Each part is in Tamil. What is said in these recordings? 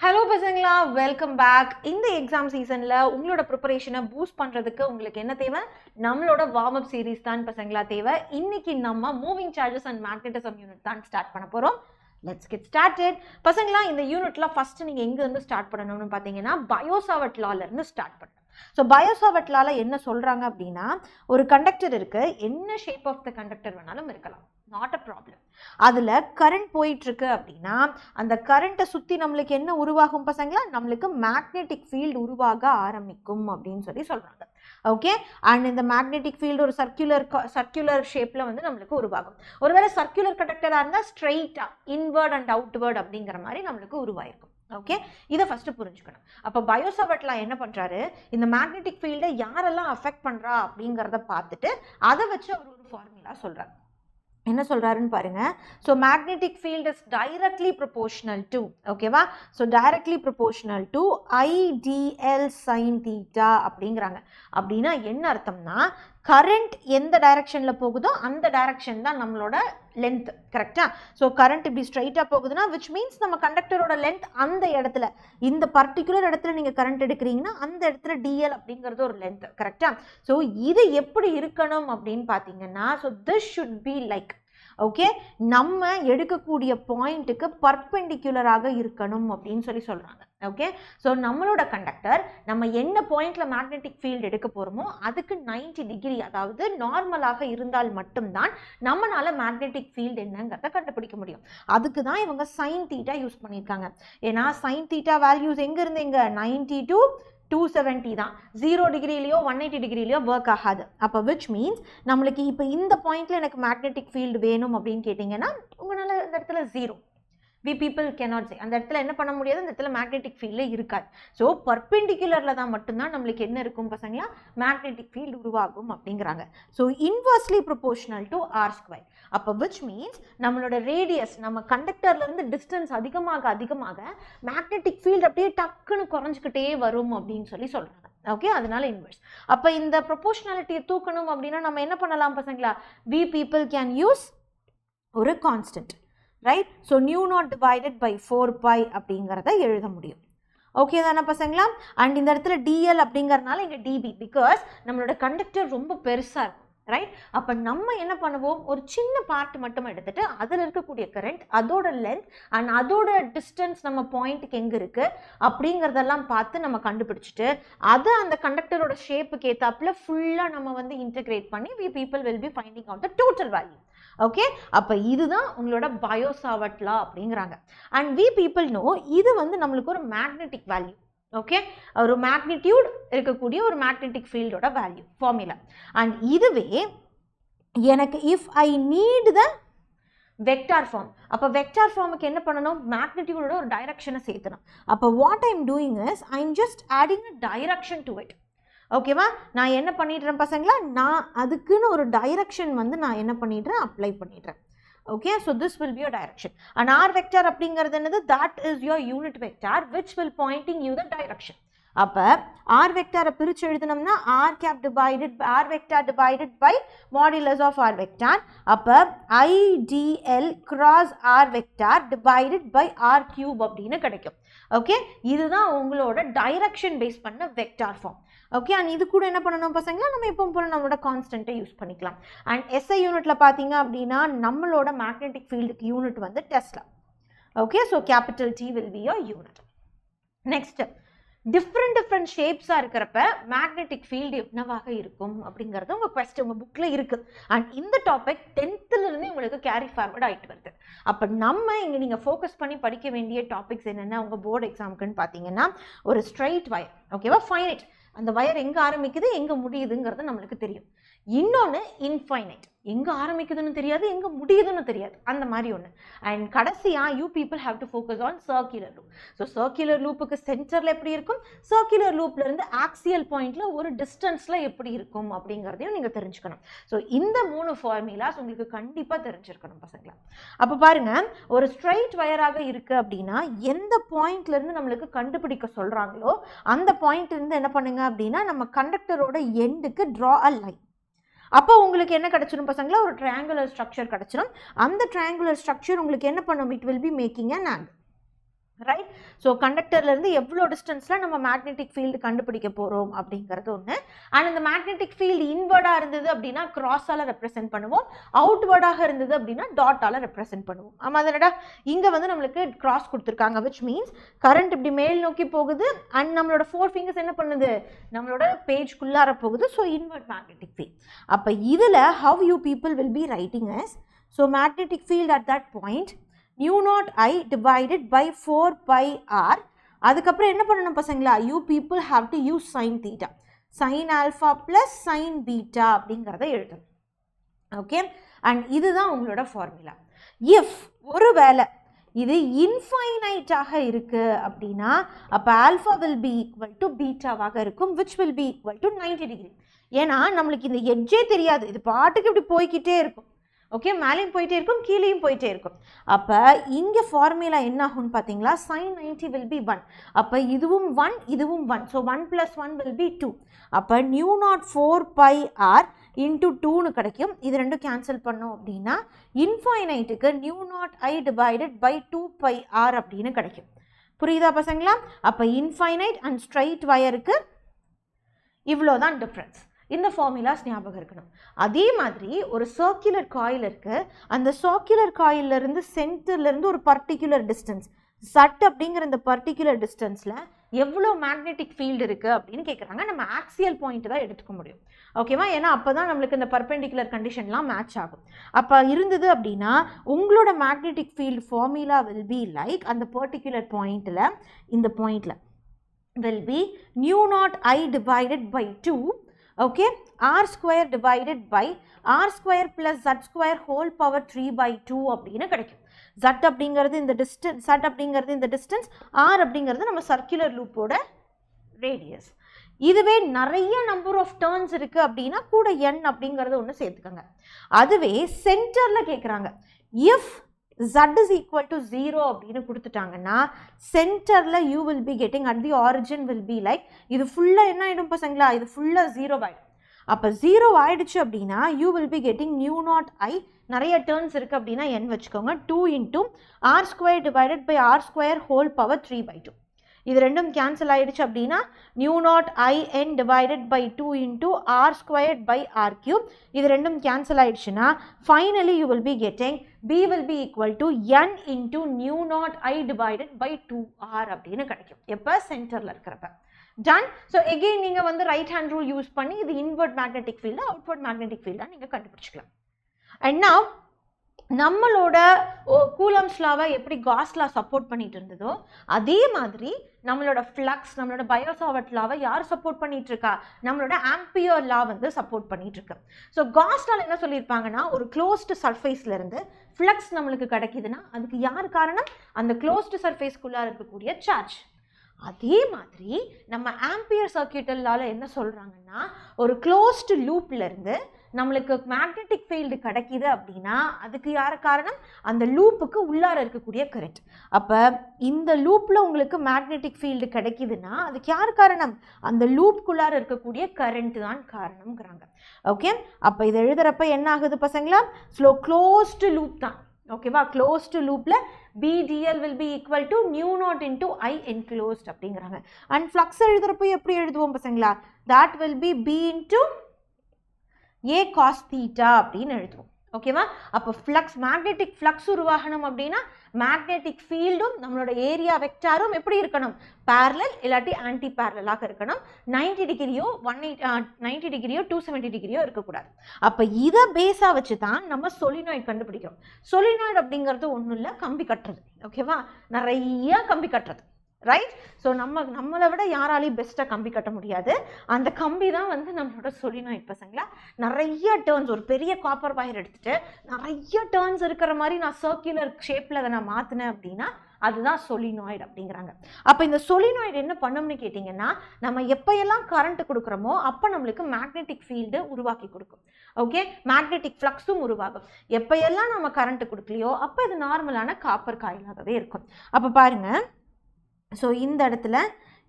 ஹலோ பசங்களா, வெல்கம் பேக். இந்த எக்ஸாம் சீசன்ல உங்களோட ப்ரிப்பரேஷனை பூஸ்ட் பண்றதுக்கு உங்களுக்கு என்ன தேவை? நம்மளோட வார்ம் அப் சீரீஸ் தான் பசங்களா தேவை. இன்னைக்கு நம்ம moving charges and magnetism unit தான் ஸ்டார்ட் பண்ண போறோம். Let's get started. பசங்களா, இந்த யூனிட்ல ஃபர்ஸ்ட் நீங்க எங்க இருந்து ஸ்டார்ட் பண்ணணும்னு பாத்தீங்கன்னா பயோசாவர்ட் லால இருந்து ஸ்டார்ட் பண்ணணும். ஸோ பயோசாவர்ட் லால என்ன சொல்றாங்க அப்படின்னா, ஒரு கண்டக்டர் இருக்கு, என்ன ஷேப் ஆஃப் த கண்டக்டர் வேணாலும் இருக்கலாம், நாட் அ ப்ராப்ளம். அதில் கரண்ட் போயிட்டு இருக்கு அப்படின்னா அந்த கரண்ட்டை சுற்றி நம்மளுக்கு என்ன உருவாகும் பசங்களா? நம்மளுக்கு மேக்னெட்டிக் ஃபீல்டு உருவாக ஆரம்பிக்கும் அப்படின்னு சொல்கிறாங்க. ஓகே, அண்ட் இந்த மேக்னெட்டிக் ஃபீல்டு ஒரு சர்க்குலர் ஷேப்பில் வந்து நம்மளுக்கு உருவாகும். ஒருவேளை சர்க்குலர் கண்டக்டராக இருந்தால் ஸ்ட்ரெயிட்டாக இன்வர்ட் அண்ட் அவுட்வர்ட் அப்படிங்கிற மாதிரி நம்மளுக்கு உருவாயிருக்கும். ஓகே, இதை ஃபர்ஸ்ட் புரிஞ்சுக்கணும். அப்போ பயோசாவர்ட்ல என்ன பண்றாரு, இந்த மேக்னெட்டிக் ஃபீல்டை யாரெல்லாம் அஃபெக்ட் பண்றா அப்படிங்கிறத பார்த்துட்டு அதை வச்சு அவர் ஒரு ஃபார்முலா சொல்றாரு. என்ன சொல்றாருன்னு பாருங்க. So magnetic field is directly proportional to, ஓகேவா? So directly proportional to IDL sine theta அப்படிங்கிறாங்க. அப்படின்னா என்ன அர்த்தம்னா, கரண்ட் எந்த டைரக்ஷன்ல போகுதோ அந்த டைரக்ஷன் தான் நம்மளோட லென்த், கரெக்டா? ஸோ கரண்ட் இப்படி ஸ்ட்ரைட்டா போகுதுன்னா விச் மீன்ஸ் நம்ம கண்டக்டரோட லென்த் அந்த இடத்துல, இந்த பர்டிகுலர் இடத்துல நீங்க கரண்ட் எடுக்கிறீங்கன்னா அந்த இடத்துல டிஎல் அப்படிங்கிறது ஒரு லென்த், கரெக்டா? ஸோ இது எப்படி இருக்கணும் அப்படின்னு பார்த்தீங்கன்னா, so this should be like, okay, நம்ம எடுக்கக்கூடிய பாயிண்ட்டுக்கு பர்பெண்டிகுலராக இருக்கணும் அப்படின்னு சொல்றாங்க. ஓகே, ஸோ நம்மளோட கண்டக்டர் நம்ம என்ன பாயிண்ட்ல மேக்னெட்டிக் ஃபீல்டு எடுக்க போறோமோ அதுக்கு 90 டிகிரி, அதாவது நார்மலாக இருந்தால் மட்டும்தான் நம்மளால மேக்னெட்டிக் ஃபீல்டு என்னங்கிறத கண்டுபிடிக்க முடியும். அதுக்கு தான் இவங்க சைன் தீட்டா யூஸ் பண்ணியிருக்காங்க. ஏன்னா சைன் தீட்டா வேல்யூஸ் எங்க இருந்து எங்க 90 to 270 தான். 0 டிகிரிலையோ 180 டிகிரிலையோ ஒர்க் ஆகாது. அப்போ விச் மீன்ஸ் நம்மளுக்கு இப்போ இந்த பாயிண்ட்ல எனக்கு மேக்னெட்டிக் ஃபீல்டு வேணும் அப்படின்னு கேட்டிங்கன்னா உங்களால் இந்த இடத்துல 0, we people cannot say, அந்த இடத்துல என்ன பண்ண முடியாது, அந்த இடத்துல மேக்னெட்டிக் ஃபீல்டே இருக்காது. ஸோ பர்பெண்டிகுலர்ல தான் மட்டும்தான் நம்மளுக்கு என்ன இருக்கும் பசங்களா, மேக்னெட்டிக் ஃபீல்டு உருவாகும் அப்படிங்கிறாங்க. So inversely proportional to r square. அப்போ விச் மீன்ஸ் நம்மளோட ரேடியஸ், நம்ம கண்டக்டர்ல இருந்து டிஸ்டன்ஸ் அதிகமாக மேக்னெட்டிக் ஃபீல்டு அப்படியே டக்குன்னு குறைஞ்சிக்கிட்டே வரும் அப்படின்னு சொல்றாங்க. ஓகே, அதனால இன்வர்ஸ். அப்போ இந்த ப்ரொபோர்ஷனாலிட்டியை தூக்கணும் அப்படின்னா நம்ம என்ன பண்ணலாம் பசங்களா, we people can use ஒரு constant, right? So mu naught divided by 4 by அப்படிங்கிறத எழுத முடியும். ஓகே தானே பசங்களா? அண்ட் இந்த இடத்துல டிஎல் அப்படிங்கிறதுனால இங்கே டிபி, பிகாஸ் நம்மளோட கண்டக்டர் ரொம்ப பெருசாக இருக்கும், ரைட்? அப்போ நம்ம என்ன பண்ணுவோம், ஒரு சின்ன பார்ட் மட்டும் எடுத்துட்டு அதில் இருக்கக்கூடிய கரண்ட், அதோட லென்த் அண்ட் அதோட டிஸ்டன்ஸ் நம்ம பாயிண்ட்டுக்கு எங்கே இருக்குது அப்படிங்கிறதெல்லாம் பார்த்து நம்ம கண்டுபிடிச்சிட்டு அதை அந்த கண்டக்டரோட ஷேப்புக்கு ஏற்றாப்புல ஃபுல்லாக நம்ம வந்து இன்டகிரேட் பண்ணி we people will be finding out the total value. Okay, அப்போ இதுதான் உங்களோட பயோசாவர்ட் லா அப்படிங்கிறாங்க. அண்ட் we people know இது வந்து நம்மளுக்கு ஒரு மேக்னெட்டிக் வேல்யூ, ஓகே, ஒரு மேக்னிடியூட் இருக்கக்கூடிய ஒரு மேக்னெட்டிக் ஃபீல்டோட வேல்யூ ஃபார்முலா. அண்ட் இதுவே எனக்கு if I need the vector form, அப்போ வெக்டார் ஃபார்முக்கு என்ன பண்ணணும், மேக்னிடியூடோட ஒரு டைரக்ஷனை சேர்த்தணும். அப்போ what I'm doing is I am just adding a direction to it. ஓகேவா? நான் என்ன பண்ணிடுறேன் பசங்களா, நான் அதுக்குன்னு ஒரு டைரக்ஷன் வந்து நான் என்ன பண்ணிடுறேன், அப்ளை பண்ணிடுறேன். Okay, so this will be your direction. And R vector அப்படிங்கிறது என்னது, that is your unit vector which will pointing you the direction. அப்போ ஆர் வெக்டாரை பிரித்து எழுதினோம்னா R cap divided R vector divided by modulus of R vector. அப்போ IDL cross R vector divided by R cube அப்படின்னு கிடைக்கும். ஓகே, இதுதான் உங்களோட டைரக்ஷன் பேஸ் பண்ண வெக்டார் ஃபார்ம். ஓகே, அண்ட் இது கூட என்ன பண்ணணும் பசங்களா, நம்ம எப்போ போல நம்மளோட கான்ஸ்டன்ட்டை யூஸ் பண்ணிக்கலாம். அண்ட் எஸ்ஐ யூனிட்ல பார்த்தீங்க அப்படின்னா நம்மளோட மேக்னெட்டிக் ஃபீல்டுக்கு யூனிட் வந்து tesla. Okay, so capital T will be your unit. Next, different ஷேப்ஸாக இருக்கிறப்ப மேக்னெட்டிக் ஃபீல்டு என்னவாக இருக்கும் அப்படிங்கிறது உங்கள் கொஸ்டின் உங்கள் புக்கில் இருக்குது. அண்ட் இந்த டாபிக் 10th இருந்து உங்களுக்கு கேரி ஃபார்வர்ட் ஆகிட்டு வருது. அப்போ நம்ம இங்கே நீங்கள் ஃபோக்கஸ் பண்ணி படிக்க வேண்டிய டாபிக்ஸ் என்னென்ன உங்கள் போர்டு எக்ஸாமுக்குன்னு பார்த்தீங்கன்னா, ஒரு ஸ்ட்ரைட் வயர், ஓகேவா, ஃபைனைட், அந்த வயர் எங்கே ஆரம்பிக்குது எங்கே முடியுதுங்கிறது நம்மளுக்கு தெரியும். இன்னொன்று இன்ஃபைனைட், எங்கே ஆரம்பிக்குதுன்னு தெரியாது எங்கே முடியுதுன்னு தெரியாது, அந்த மாதிரி ஒன்று. அண்ட் கடைசியாக you people have to focus on circular loop. So circular லூப்புக்கு சென்டரில் எப்படி இருக்கும், சர்க்குலர் லூப்லேருந்து ஆக்சியல் பாயிண்டில் ஒரு டிஸ்டன்ஸில் எப்படி இருக்கும் அப்படிங்கிறதையும் நீங்கள் தெரிஞ்சுக்கணும். ஸோ இந்த 3 ஃபார்முலாஸ் உங்களுக்கு கண்டிப்பாக தெரிஞ்சிருக்கணும் பசங்களா. அப்போ பாருங்கள், ஒரு ஸ்ட்ரைட் வயராக இருக்குது அப்படின்னா எந்த பாயிண்ட்லேருந்து நம்மளுக்கு கண்டுபிடிக்க சொல்கிறாங்களோ அந்த பாயிண்ட்லேருந்து என்ன பண்ணுங்க அப்படின்னா நம்ம கண்டக்டரோட எண்டுக்கு ட்ரா அ லைன். அப்போ உங்களுக்கு என்ன கிடைச்சிடும் பசங்களா, ஒரு ட்ரையாங்குலர் ஸ்ட்ரக்சர் கிடைச்சிடும். அந்த ட்ரையாங்குலர் ஸ்ட்ரக்சர் உங்களுக்கு என்ன பண்ணும், it will be making an angle. Right. So கண்டக்டர்லேருந்து எவ்வளோ டிஸ்டன்ஸில் நம்ம மேக்னெட்டிக் ஃபீல்டு கண்டுபிடிக்க போகிறோம் அப்படிங்கிறது ஒன்று. அண்ட் இந்த மேக்னெட்டிக் ஃபீல்டு இன்வர்டாக இருந்தது அப்படின்னா கிராஸால் ரெப்ரசென்ட் பண்ணுவோம், அவுட்வர்டாக இருந்தது அப்படின்னா டாட்டால் ரெப்ரசென்ட் பண்ணுவோம். ஆமாம் அதனடா. இங்கே வந்து நம்மளுக்கு கிராஸ் கொடுத்துருக்காங்க, விச் மீன்ஸ் கரண்ட் இப்படி மேல் நோக்கி போகுது அண்ட் நம்மளோட 4 ஃபிங்கர்ஸ் என்ன பண்ணுது, நம்மளோட பேஜ்குள்ளார போகுது. So inward magnetic field. அப்போ இதில் how you people will be writing as, so magnetic field at that point mu naught I divided by 4 pi r. அதுக்கப்புறம் என்ன பண்ணணும் பசங்களா, you people have to use sin theta, sin alpha plus sin beta அப்படிங்கிறத எழுதணும். ஓகே. அண்ட் இதுதான் உங்களோட ஃபார்முலா. இஃப் ஒரு வேளை இது இன்ஃபைனைட்டாக இருக்கு அப்படின்னா அப்போ alpha will be equal to பீட்டாவாக இருக்கும், which will be equal to 90 degree. ஏன்னா நம்மளுக்கு இந்த எட்ஜே தெரியாது, இது பாட்டுக்கு இப்படி போய்கிட்டே இருக்கும். ஓகே, மேலேயும் போயிட்டே இருக்கும், கீழேயும் போயிட்டே இருக்கும். அப்போ இங்கே ஃபார்முலா என்ன ஆகும்னு பார்த்தீங்களா, sin 90 will be 1. அப்போ இதுவும் 1, இதுவும் 1. So 1 + 1 will be 2. அப்போ mu naught 4 pi r into 2னு கிடைக்கும். இது ரெண்டும் கேன்சல் பண்ணோம் அப்படின்னா இன்ஃபைனைட்டுக்கு mu naught I divided by 2 pi r அப்படின்னு கிடைக்கும். புரியுதா பசங்களா? அப்போ இன்ஃபைனைட் அண்ட் ஸ்ட்ரைட் வயருக்கு இவ்வளோதான் டிஃப்ரென்ஸ். இந்த ஃபார்முலாஸ் ஞாபகம் இருக்கணும். அதே மாதிரி ஒரு சர்க்குலர் காயில் இருக்குது, அந்த சர்க்குலர் காயிலிருந்து சென்டர்லேருந்து ஒரு பர்டிகுலர் டிஸ்டன்ஸ் சட் அப்படிங்கிற இந்த பர்டிகுலர் டிஸ்டன்ஸில் எவ்வளோ மேக்னெட்டிக் ஃபீல்டு இருக்குது அப்படின்னு கேட்குறாங்க. நம்ம ஆக்சியல் பாயிண்ட் தான் எடுத்துக்க முடியும். ஓகேவா? ஏன்னா அப்போ தான் நம்மளுக்கு இந்த பர்பெண்டிகுலர் கண்டிஷன்லாம் மேட்ச் ஆகும். அப்போ இருந்தது அப்படின்னா உங்களோட magnetic field formula will be like, அந்த பர்டிகுலர் பாயிண்டில் இந்த பாயிண்டில் will be mu naught I divided by 2, okay, r square divided by r square plus z square whole power 3 by 2 அப்படின்னு கிடைக்கும். z அப்படிங்கிறது இந்த டிஸ்டன்ஸ், z அப்படிங்கிறது இந்த டிஸ்டன்ஸ், r அப்படிங்கிறது நம்ம சர்க்குலர் லூப்போட ரேடியஸ். இதுவே நிறைய நம்பர் ஆஃப் டர்ன்ஸ் இருக்குது அப்படின்னா கூட n அப்படிங்கிறது ஒன்று சேர்த்துக்கோங்க. அதுவே சென்டரில் கேட்குறாங்க, if z is equal to 0 அப்படின்னு கொடுத்துட்டாங்கன்னா சென்டரில் you will be getting at the origin will be like, இது ஃபுல்லாக என்ன ஆகிடும் பசங்களா, இது ஃபுல்லாக 0 ஆகிடும். அப்போ 0 ஆகிடுச்சு அப்படின்னா you will be getting new naught I, நிறைய டர்ன்ஸ் இருக்குது அப்படின்னா n வச்சுக்கோங்க, 2 into r square divided by r square whole power 3 by 2. இது ரெண்டும் கேன்சல் ஆகிடுச்சு அப்படின்னா new not IN divided by 2 into r squared by r cube. இது ரெண்டும் கேன்சல் ஆகிடுச்சுன்னா finally you will be getting B will be equal to n into new naught I divided by 2r அப்படின்னு கிடைக்கும். எப்போ சென்டரில் இருக்கிறப்ப. டன். ஸோ எகெயின் நீங்கள் வந்து ரைட் ஹேண்ட் ரூல் யூஸ் பண்ணி இது inward magnetic field, outward magnetic ஃபீல்டாக நீங்கள் கண்டுபிடிச்சிக்கலாம். அண்ட் நவ் நம்மளோட கூலம்ஸ் லாவை எப்படி காஸ் லா சப்போர்ட் பண்ணிட்டு இருந்ததோ அதே மாதிரி நம்மளோட ஃப்ளக்ஸ், நம்மளோட பயோசாவர்ட் லாவை யார் சப்போர்ட் பண்ணிட்டு இருக்கா, நம்மளோட ஆம்பியர் லா வந்து சப்போர்ட் பண்ணிட்டு இருக்கு. ஸோ காஸ் லால என்ன சொல்லியிருப்பாங்கன்னா, ஒரு க்ளோஸ்டு சர்ஃபேஸ்ல இருந்து ஃப்ளக்ஸ் நம்மளுக்கு கிடைக்குதுன்னா அதுக்கு யார் காரணம், அந்த க்ளோஸ்டு சர்ஃபேஸ்க்குள்ளார இருக்கக்கூடிய சார்ஜ். அதே மாதிரி நம்ம ஆம்பியர் சர்க்யூட்டல் லால என்ன சொல்றாங்கன்னா, ஒரு க்ளோஸ்டு லூப்ல இருந்து நம்மளுக்கு மேக்னெட்டிக் ஃபீல்டு கிடைக்குது அப்படின்னா அதுக்கு யார் காரணம், அந்த லூப்புக்கு உள்ளார இருக்கக்கூடிய கரண்ட். அப்போ இந்த லூப்பில் உங்களுக்கு மேக்னெட்டிக் ஃபீல்டு கிடைக்குதுன்னா அதுக்கு யார் காரணம், அந்த லூப்புக்குள்ளார இருக்கக்கூடிய கரண்ட் தான் காரணம்ங்கிறாங்க. ஓகே, அப்போ இதை எழுதுறப்ப என்ன ஆகுது பசங்களா, க்ளோஸ்டு லூப் தான். ஓகேவா, க்ளோஸ்டு லூப்பில் BDL will be equal to mu naught into I enclosed அப்படிங்கிறாங்க. அண்ட் ஃப்ளக்ஸ் எழுதுறப்போ எப்படி எழுதுவோம் பசங்களா, that will be B into A cos theta அப்படின்னு எழுதுவோம். ஓகேவா, அப்போ ஃப்ளக்ஸ், மேக்னெட்டிக் ஃப்ளக்ஸ் உருவாகணும் அப்படின்னா மேக்னெட்டிக் ஃபீல்டும் நம்மளோட ஏரியா வெக்டாரும் எப்படி இருக்கணும், பேரலல் இல்லாட்டி ஆன்டி பேரலாக இருக்கணும். 90 டிகிரியோ 90 டிகிரியோ 270 டிகிரியோ இருக்கக்கூடாது. அப்போ இதை பேஸாக வச்சு தான் நம்ம சொலினாய்டு கண்டுபிடிக்கிறோம். சொலினாய்டு அப்படிங்கிறது ஒன்றும் இல்லை, கம்பி கட்டுறது. ஓகேவா, நிறைய கம்பி கட்டுறது. ரைட். ஸோ நம்மளை விட யாராலையும் பெஸ்ட்டாக கம்பி கட்ட முடியாது. அந்த கம்பி தான் வந்து நம்மளோட சொலினாய்டு பசங்களா. நிறைய டேர்ன்ஸ், ஒரு பெரிய காப்பர் வயர் எடுத்துகிட்டு நிறைய டேர்ன்ஸ் இருக்கிற மாதிரி நான் சர்க்குலர் ஷேப்பில் அதை நான் மாற்றினேன் அப்படின்னா அதுதான் சொலினாய்டு அப்படிங்கிறாங்க. அப்போ இந்த சொலினாய்டு என்ன பண்ணும்னு கேட்டிங்கன்னா, நம்ம எப்போயெல்லாம் கரண்ட் கொடுக்குறோமோ அப்போ நம்மளுக்கு மேக்னெட்டிக் ஃபீல்டு உருவாக்கி கொடுக்கும். ஓகே, மேக்னெட்டிக் ஃப்ளக்ஸும் உருவாகும். எப்போயெல்லாம் நம்ம கரண்ட் கொடுக்கலையோ அப்போ இது நார்மலான காப்பர் காயிலாகவே இருக்கும். அப்போ பாருங்கள், ஸோ இந்த இடத்துல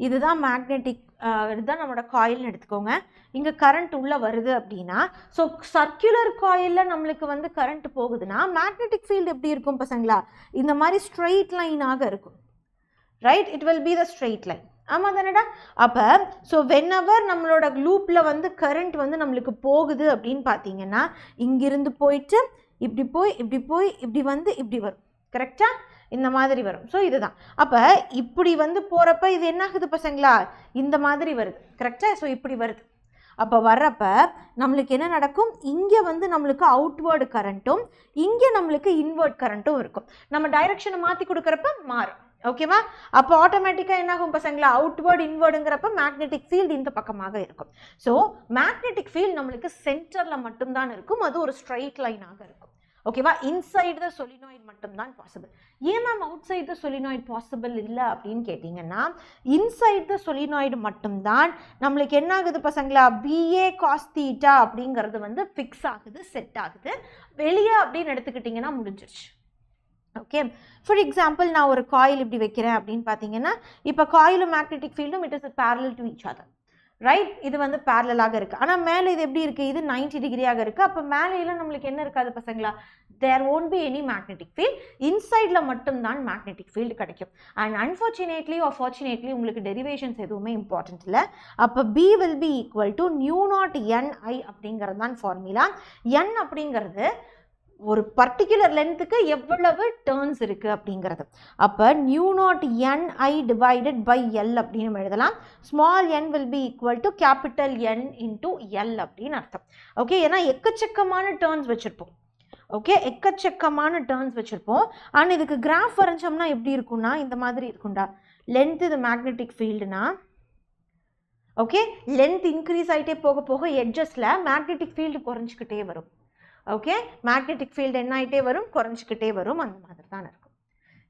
இதுதான் மேக்னெட்டிக், இதுதான் நம்மளோட காயில்னு எடுத்துக்கோங்க. இங்கே கரண்ட் உள்ளே வருது அப்படின்னா, ஸோ சர்க்குலர் காயிலில் நம்மளுக்கு வந்து கரண்ட் போகுதுன்னா மேக்னெட்டிக் ஃபீல்டு எப்படி இருக்கும் பசங்களா, இந்த மாதிரி ஸ்ட்ரெயிட் லைனாக இருக்கும். Right, it will be the straight line. ஆமாம் தானடா? அப்போ ஸோ வென்எவர் நம்மளோட லூப்பில் வந்து கரண்ட் வந்து நம்மளுக்கு போகுது அப்படின்னு பார்த்தீங்கன்னா இங்கிருந்து போயிட்டு இப்படி போய் இப்படி போய் இப்படி வந்து இப்படி வரும். கரெக்டாக இந்த மாதிரி வரும். ஸோ இதுதான். அப்போ இப்படி வந்து போகிறப்ப இது என்ன ஆகுது பசங்களா? இந்த மாதிரி வருது. கரெக்டாக? ஸோ இப்படி வருது. அப்போ வர்றப்ப நம்மளுக்கு என்ன நடக்கும்? இங்கே வந்து நம்மளுக்கு அவுட்வேர்டு கரண்ட்டும் இங்கே நம்மளுக்கு இன்வெர்ட் கரண்ட்டும் இருக்கும். நம்ம டைரக்ஷனை மாற்றி கொடுக்குறப்ப மாறும். ஓகேவா? அப்போ ஆட்டோமேட்டிக்காக என்ன ஆகும் பசங்களா? அவுட்வேர்டு இன்வேர்டுங்கிறப்ப மேக்னெட்டிக் ஃபீல்டு இந்த பக்கமாக இருக்கும். ஸோ மேக்னெட்டிக் ஃபீல்டு நம்மளுக்கு சென்டரில் மட்டும்தான் இருக்கும். அது ஒரு ஸ்ட்ரைட் லைனாக இருக்கும். ஓகேவா? இன்சைட் த சொலினாய்டு மட்டும்தான் பாசிபிள். ஏன் ma'am outside the solenoid possible இல்லை அப்படின்னு கேட்டிங்கன்னா இன்சைட் த சொலினாய்டு மட்டும்தான் நம்மளுக்கு என்ன ஆகுது பசங்களா? BA cos θ அப்படிங்கிறது வந்து ஃபிக்ஸ் ஆகுது, செட் ஆகுது. வெளியே அப்படின்னு எடுத்துக்கிட்டிங்கன்னா முடிஞ்சிருச்சு. ஓகே, ஃபார் எக்ஸாம்பிள் நான் ஒரு காயில் இப்படி வைக்கிறேன் அப்படின்னு பார்த்தீங்கன்னா இப்போ காயிலும் மேக்னெட்டிக் ஃபீல்டும் it is parallel to each other. Right, இது வந்து பேரலாக இருக்குது. ஆனால் மேலே இது எப்படி இருக்குது? இது 90 டிகிரியாக இருக்குது. அப்போ மேலேலாம் நம்மளுக்கு என்ன இருக்காது பசங்களா? தேர் won't be any magnetic field. இன்சைடில் மட்டும்தான் மேக்னெட்டிக் ஃபீல்டு கிடைக்கும். அண்ட் அன்ஃபார்ச்சுனேட்லி ஆர் ஃபார்ச்சுனேட்லி உங்களுக்கு டெரிவேஷன்ஸ் எதுவுமே இம்பார்ட்டன்ட் இல்லை. அப்போ B will be equal to μ0 அப்படிங்கிறது தான் ஃபார்முலா. n அப்படிங்கிறது ஒரு பர்டிகுலர் லென்த்துக்கு எவ்வளவு டர்ன்ஸ் இருக்குது அப்படிங்கிறது. அப்போ μ0 டிவைடட் பை L அப்படின்னு எழுதலாம். Small n will be equal to capital N into L அப்படின்னு அர்த்தம். ஓகே, ஏன்னா எக்கச்சக்கமான டர்ன்ஸ் வச்சுருப்போம். ஓகே, எக்கச்சக்கமான டர்ன்ஸ் வச்சுருப்போம். ஆனால் இதுக்கு கிராஃப் வரைஞ்சோம்னா எப்படி இருக்கும்னா இந்த மாதிரி இருக்கும்டா. லென்த் இது மேக்னெட்டிக் ஃபீல்டுனா ஓகே, லென்த் இன்க்ரீஸ் ஆகிட்டே போக போக எட்ஜஸில் மேக்னெட்டிக் ஃபீல்டு குறைஞ்சிக்கிட்டே வரும். ஓகே, மேக்னெட்டிக் ஃபீல்டு என்ன ஆகிட்டே வரும்? குறைஞ்சிக்கிட்டே வரும். அந்த மாதிரி தான் இருக்கும்.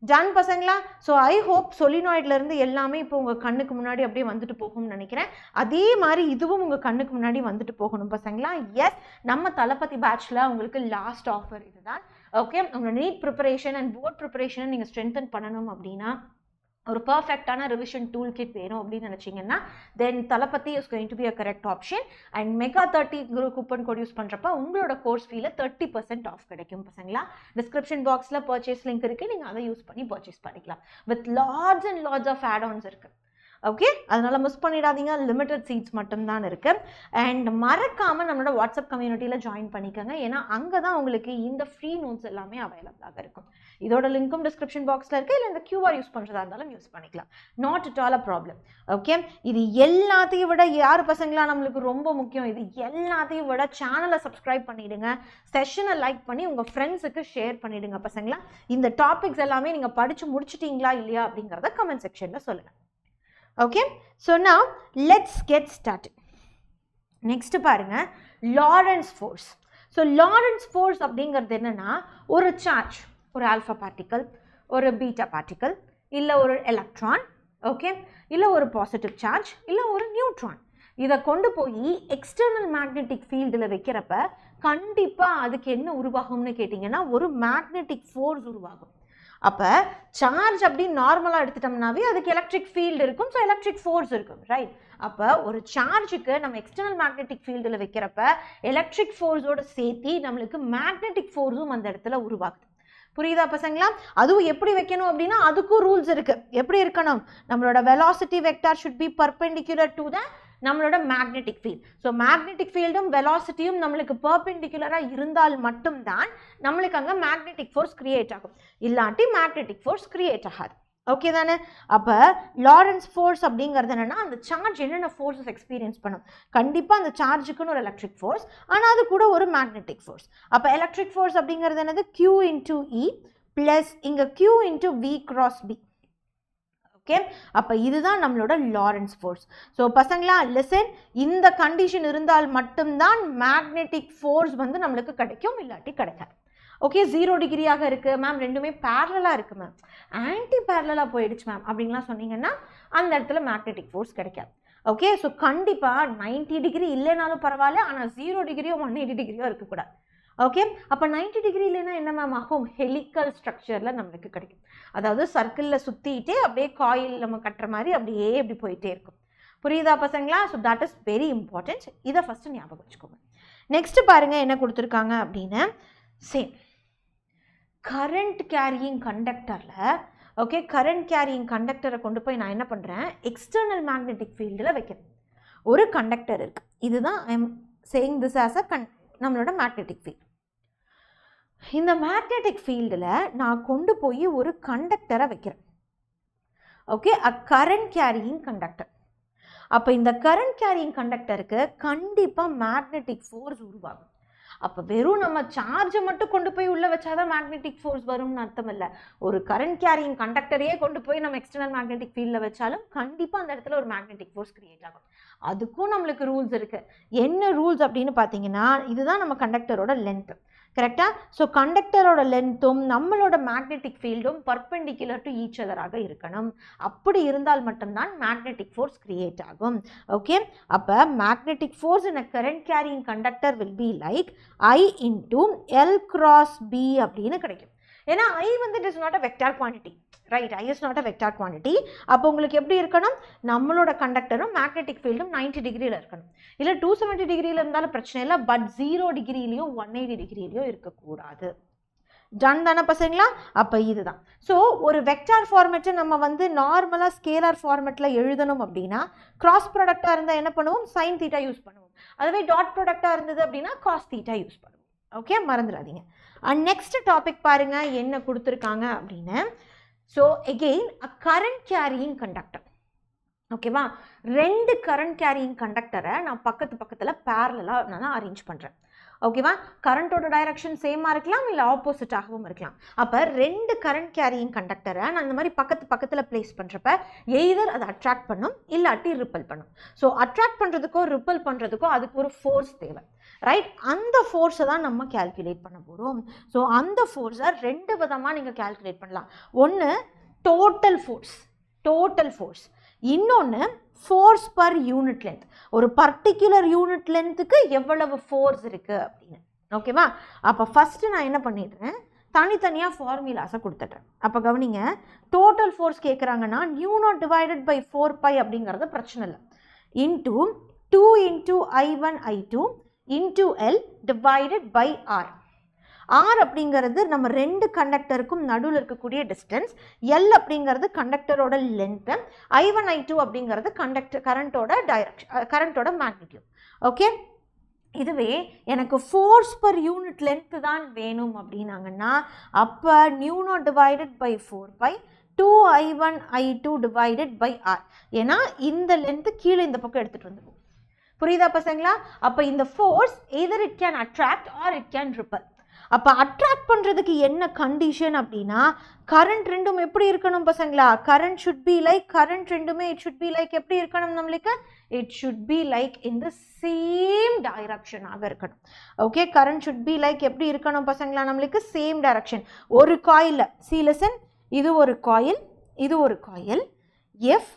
டன் பசங்களா? ஸோ ஐ ஹோப் சொலினாய்ட்லேருந்து எல்லாமே இப்போ உங்கள் கண்ணுக்கு முன்னாடி அப்படியே வந்துட்டு போகும்னு நினைக்கிறேன். அதே மாதிரி இதுவும் உங்கள் கண்ணுக்கு முன்னாடி வந்துட்டு போகணும் பசங்களா. எஸ், நம்ம தளபதி பேட்சில் உங்களுக்கு லாஸ்ட் ஆஃபர் இதுதான். ஓகே, உங்களோட நீட் ப்ரிப்பரேஷன் அண்ட் போர்ட் ப்ரிப்பரேஷனை நீங்கள் ஸ்ட்ரென்தன் பண்ணணும் அப்படின்னா ஒரு பர்ஃபெக்டான ரிவிஷன் டூல் கிட் வேணும் அப்படின்னு நினச்சிங்கன்னா then Thalapathy is going to be a correct option. And mega 30 coupon code use பண்ணுறப்ப உங்களோட கோர்ஸ் ஃபீல 30% ஆஃப் கிடைக்கும் பசங்களா. டிஸ்கிரிப்ஷன் பாக்ஸில் பர்ச்சேஸ் லிங்க் இருக்குது, நீங்கள் அதை யூஸ் பண்ணி பர்ச்சேஸ் பண்ணிக்கலாம். With large and large of add ons இருக்குது. ஓகே, அதனால் மிஸ் பண்ணிடாதீங்க. லிமிட்டட் சீட்ஸ் மட்டும்தான் இருக்குது. அண்ட் மறக்காமல் நம்மளோட வாட்ஸ்அப் கம்யூனிட்டியில் ஜாயின் பண்ணிக்கோங்க. ஏன்னா அங்கே தான் உங்களுக்கு இந்த ஃப்ரீ நோட்ஸ் எல்லாமே அவைலபிளாக இருக்கும். இதோட லிங்க்கும் டிஸ்கிரிப்ஷன் பாக்ஸில் இருக்குது. இல்லை இந்த QR யூஸ் பண்ணுறதா இருந்தாலும் யூஸ் பண்ணிக்கலாம். Not it all a problem. Okay, இது எல்லாத்தையும் விட யார் பசங்களா நம்மளுக்கு ரொம்ப முக்கியம்? இது எல்லாத்தையும் விட சேனலை சப்ஸ்கிரைப் பண்ணிவிடுங்க, செஷனை லைக் பண்ணி உங்கள் ஃப்ரெண்ட்ஸுக்கு ஷேர் பண்ணிவிடுங்க பசங்களா. இந்த டாபிக்ஸ் எல்லாமே நீங்கள் படித்து முடிச்சிட்டிங்களா இல்லையா அப்படிங்கிறத கமெண்ட் செக்ஷனில் சொல்லுங்கள். Okay, so now let's get started. Next பாருங்க, Lorentz force. So Lorentz force அப்படிங்கிறது என்னன்னா ஒரு சார்ஜ், ஒரு ஆல்ஃபா பார்ட்டிக்கல், ஒரு பீட்டா பார்ட்டிக்கல், இல்லை ஒரு எலக்ட்ரான், ஓகே, இல்லை ஒரு பாசிட்டிவ் சார்ஜ், இல்லை ஒரு நியூட்ரான், இதை கொண்டு போய் எக்ஸ்டர்னல் மேக்னெட்டிக் ஃபீல்டில் வைக்கிறப்ப கண்டிப்பாக அதுக்கு என்ன உருவாகும்னு கேட்டிங்கன்னா ஒரு மேக்னெட்டிக் ஃபோர்ஸ் உருவாகும். அப்போ சார்ஜ் அப்படின்னு நார்மலாக எடுத்துட்டோம்னாவே அதுக்கு எலக்ட்ரிக் ஃபீல்டு இருக்கும். ஸோ எலக்ட்ரிக் ஃபோர்ஸ் இருக்கும். ரைட், அப்போ ஒரு சார்ஜுக்கு நம்ம எக்ஸ்டர்னல் மேக்னெட்டிக் ஃபீல்டில் வைக்கிறப்ப எலக்ட்ரிக் ஃபோர்ஸோடு சேர்த்து நம்மளுக்கு மேக்னெட்டிக் ஃபோர்ஸும் அந்த இடத்துல உருவாகுது. புரியுதா பசங்களா? அதுவும் எப்படி வைக்கணும் அப்படின்னா அதுக்கும் ரூல்ஸ் இருக்குது. எப்படி இருக்கணும்? நம்மளோட velocity vector should be perpendicular to the நம்மளோட மேக்னெட்டிக் ஃபீல்ட். ஸோ மேக்னெட்டிக் ஃபீல்டும் வெலாசிட்டியும் நம்மளுக்கு பர்பெண்டிகுலராக இருந்தால் மட்டும்தான் நம்மளுக்கு அங்கே மேக்னெட்டிக் ஃபோர்ஸ் கிரியேட் ஆகும். இல்லாட்டி மேக்னெட்டிக் ஃபோர்ஸ் கிரியேட் ஆகாது. ஓகே தானே? அப்போ லாரன்ஸ் ஃபோர்ஸ் அப்படிங்கிறது என்னென்னா அந்த சார்ஜ் என்னென்ன ஃபோர்ஸஸ் எக்ஸ்பீரியன்ஸ் பண்ணும்? கண்டிப்பாக அந்த சார்ஜுக்குன்னு ஒரு எலக்ட்ரிக் ஃபோர்ஸ், ஆனால் அது கூட ஒரு மேக்னெட்டிக் ஃபோர்ஸ். அப்போ எலக்ட்ரிக் ஃபோர்ஸ் அப்படிங்கிறது என்னது? Q into E ப்ளஸ் இங்கே Q into V cross B. Okay, அப்போ இதுதான் நம்மளோட லாரன்ஸ் ஃபோர்ஸ். ஸோ பசங்களா லிசன், இந்த கண்டிஷன் இருந்தால் மட்டும்தான் மேக்னெட்டிக் ஃபோர்ஸ் வந்து நம்மளுக்கு கிடைக்கும், இல்லாட்டி கிடைக்காது. ஓகே, 0 டிகிரியாக இருக்குது மேம், ரெண்டுமே பேரலாக இருக்குது மேம், ஆன்டி பேரலாக போயிடுச்சு மேம் அப்படின்லாம் சொன்னீங்கன்னா அந்த இடத்துல மேக்னெட்டிக் ஃபோர்ஸ் கிடைக்காது. ஓகே, ஸோ கண்டிப்பாக 90 டிகிரி இல்லைனாலும் பரவாயில்ல, ஆனால் 0 டிகிரியோ 180 டிகிரியோ இருக்கக்கூடாது. ஓகே, அப்போ 90 டிகிரி இல்லைன்னா என்ன மேம் ஆகும்? ஹெலிக்கல் ஸ்ட்ரக்சரில் நம்மளுக்கு கிடைக்கும். அதாவது சர்க்கிளில் சுற்றிட்டே அப்படியே காயில் நம்ம கட்டுற மாதிரி அப்படியே இப்படி போயிட்டே இருக்கும். புரியுதா பசங்களா? So that is very important. இதை ஃபஸ்ட்டு ஞாபகம் வச்சுக்கோங்க. நெக்ஸ்ட் பாருங்கள் என்ன கொடுத்துருக்காங்க அப்படின்னு. சேம் கரண்ட் கேரியிங் கண்டக்டரில் ஓகே, கரண்ட் கேரியிங் கண்டக்டரை கொண்டு போய் நான் என்ன பண்ணுறேன், எக்ஸ்டர்னல் மேக்னெட்டிக் ஃபீல்டில் வைக்கிறேன். ஒரு கண்டக்டர் இருக்கு, இதுதான் I am saying this as a நம்மளோட மேக்னெட்டிக் ஃபீல்ட். இந்த மேக்னெட்டிக் ஃபீல்டில் நான் கொண்டு போய் ஒரு கண்டக்டரை வைக்கிறேன். ஓகே, அ கரண்ட் கேரியிங் கண்டக்டர். அப்போ இந்த கரண்ட் கேரியிங் கண்டக்டருக்கு கண்டிப்பாக மேக்னெட்டிக் ஃபோர்ஸ் உருவாகும். அப்போ வெறும் நம்ம சார்ஜை மட்டும் கொண்டு போய் உள்ளே வச்சாதான் மேக்னெட்டிக் ஃபோர்ஸ் வரும்னு அர்த்தம் இல்லை. ஒரு கரண்ட் கேரியிங் கண்டக்டரையே கொண்டு போய் நம்ம எக்ஸ்டர்னல் மேக்னெட்டிக் ஃபீல்டில் வச்சாலும் கண்டிப்பாக அந்த இடத்துல ஒரு மேக்னெட்டிக் ஃபோர்ஸ் கிரியேட் ஆகும். அதுக்கும் நம்மளுக்கு ரூல்ஸ் இருக்குது. என்ன ரூல்ஸ் அப்படின்னு பார்த்தீங்கன்னா, இதுதான் நம்ம கண்டக்டரோட லென்த்து, கரெக்டாக? ஸோ கண்டக்டரோட லென்த்தும் நம்மளோட மேக்னெட்டிக் ஃபீல்டும் பர்பெண்டிகுலர் டு ஈச் அதராக இருக்கணும். அப்படி இருந்தால் மட்டும்தான் மேக்னெட்டிக் ஃபோர்ஸ் கிரியேட் ஆகும். ஓகே, அப்போ magnetic force in a current carrying conductor will be like I into L cross B அப்படின்னு கிடைக்கும். ஏன்னா I வந்து it is not a vector quantity, right? I is not a vector quantity. அப்போ உங்களுக்கு எப்படி இருக்கணும், நம்மளோட கண்டக்டரும் மேக்னெட்டிக் ஃபீல்டும் 90 டிகிரியில் இருக்கணும். இல்லை 270 டிகிரியில் இருந்தாலும் பிரச்சனை இல்லை, பட் 0 டிகிரிலையோ 180 டிகிரிலையோ இருக்கக்கூடாது. டன் தானே பசங்களா? அப்போ இதுதான். ஸோ ஒரு வெக்டார் ஃபார்மேட்டை நம்ம வந்து நார்மலாக ஸ்கேலார் ஃபார்மேட்டில் எழுதணும் அப்படின்னா, கிராஸ் ப்ராடக்டாக இருந்தால் என்ன பண்ணுவோம், சைன் தீட்டா யூஸ் பண்ணுவோம். அதுவே டாட் ப்ராடக்டாக இருந்தது அப்படின்னா காஸ் தீட்டா யூஸ் பண்ணுவோம். ஓகே, மறந்துடாதீங்க. அண்ட் நெக்ஸ்ட் டாபிக் பாருங்க என்ன கொடுத்துருக்காங்க அப்படின்னு. ஸோ எகெயின் அ கரண்ட் கேரியிங் கண்டக்டர். ஓகேவா, ரெண்டு கரண்ட் கேரியிங் கண்டக்டரை நான் பக்கத்தில் பேரலாக நான் அரேஞ்ச் பண்ணுறேன். ஓகேவா, கரண்ட்டோட டைரக்ஷன் சேமாக இருக்கலாம், இல்லை ஆப்போசிட்டாகவும் இருக்கலாம். அப்போ ரெண்டு கரண்ட் கேரியிங் கண்டக்டரை நான் இந்த மாதிரி பக்கத்தில் பிளேஸ் பண்ணுறப்ப எய்தர் அதை அட்ராக்ட் பண்ணும், இல்லாட்டி ரிப்பல் பண்ணும். ஸோ அட்ராக்ட் பண்ணுறதுக்கோ ரிப்பல் பண்ணுறதுக்கோ அதுக்கு ஒரு ஃபோர்ஸ் தேவை, ரைட்? அந்த ஃபோர்ஸை தான் நம்ம கேல்குலேட் பண்ண போகிறோம். ஸோ அந்த ஃபோர்ஸை ரெண்டு விதமாக நீங்கள் கேல்குலேட் பண்ணலாம். ஒன்று டோட்டல் ஃபோர்ஸ், இன்னொன்று ஃபோர்ஸ் பர் யூனிட் லென்த். ஒரு பர்டிகுலர் யூனிட் லென்த்துக்கு எவ்வளவு ஃபோர்ஸ் இருக்குது அப்படின்னு. ஓகேவா, அப்போ ஃபஸ்ட்டு நான் என்ன பண்ணிடுறேன், தனித்தனியாக ஃபார்முலாஸை கொடுத்துட்றேன். அப்போ கவனிங்க, டோட்டல் ஃபோர்ஸ் கேட்குறாங்கன்னா நியூ0 டிவைடட் பை 4π அப்படிங்கிறது பிரச்சனை இல்லை. Into 2 into I1 I2 into L divided by R. R அப்படிங்கிறது நம்ம ரெண்டு கண்டக்டருக்கும் நடுவில் இருக்கக்கூடிய டிஸ்டன்ஸ், எல் அப்படிங்கிறது கண்டக்டரோட லென்த்து, I1 I2 அப்படிங்கிறது கரண்ட்டோட மேக்னிடியூட். ஓகே, இதுவே எனக்கு ஃபோர்ஸ் பர் யூனிட் லென்த்து தான் வேணும் அப்படின்னாங்கன்னா அப்போ நியூ0 divided by 4π 2I1 I2 divided by R. ஏன்னா இந்த லென்த்து கீழே இந்த பக்கம் எடுத்துகிட்டு வந்துடும். புரியுதா பசங்களா? அப்போ இந்த force either it can attract or it can repel. அப்போ அட்ராக்ட் பண்ணுறதுக்கு என்ன கண்டிஷன் அப்படின்னா, கரண்ட் ரெண்டும் எப்படி இருக்கணும் பசங்களா? Current should be like, current ரெண்டுமே இட் ஷுட் பி லைக் எப்படி இருக்கணும் நம்மளுக்கு, it should be like in the same டைரக்ஷனாக இருக்கணும். Okay, current should be like எப்படி இருக்கணும் பசங்களா நம்மளுக்கு, சேம் டைரக்ஷன். ஒரு காயிலில் சீலசன், இது ஒரு காயில், இது ஒரு காயில். எஃப்